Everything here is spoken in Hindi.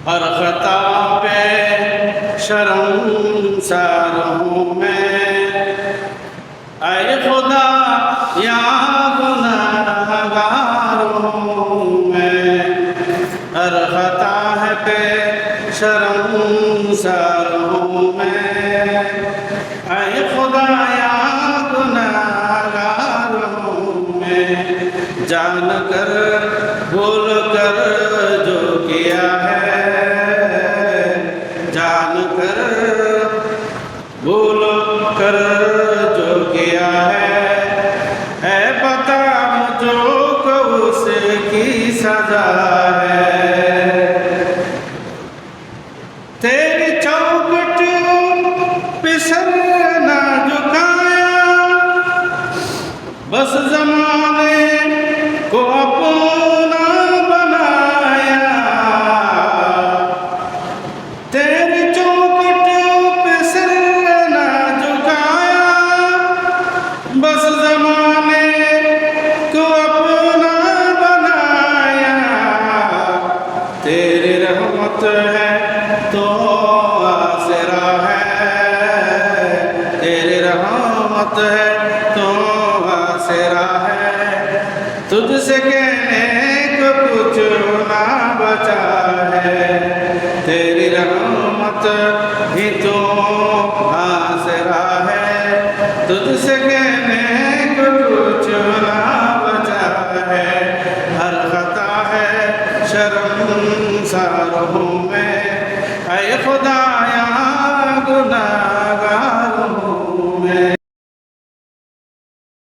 हर खता पे शर्मसार हूँ मैं, ऐ खुदा यहाँ गुनहगार हूँ मैं। हर खता है पे शर्मसार हूँ मैं, ऐ खुदा यहाँ गुनहगार हूँ मैं। जान कर भूल कर जो किया है, जान कर भूल कर जो किया है पता मुझको उसकी सजा है। तेरी चौखट पे सर ना झुकाया, बस ज़माने को अपना बनाया। तेरी चौखट पे सर ना झुकाया, बस ज़माने को अपना बनाया। तेरी रहमत है तो आसरा है, तेरी रहमत है तो आसरा है। तुझसे कहने को कुछ ना बचा है, तेरी रहमत ही तो आसरा है। तुझसे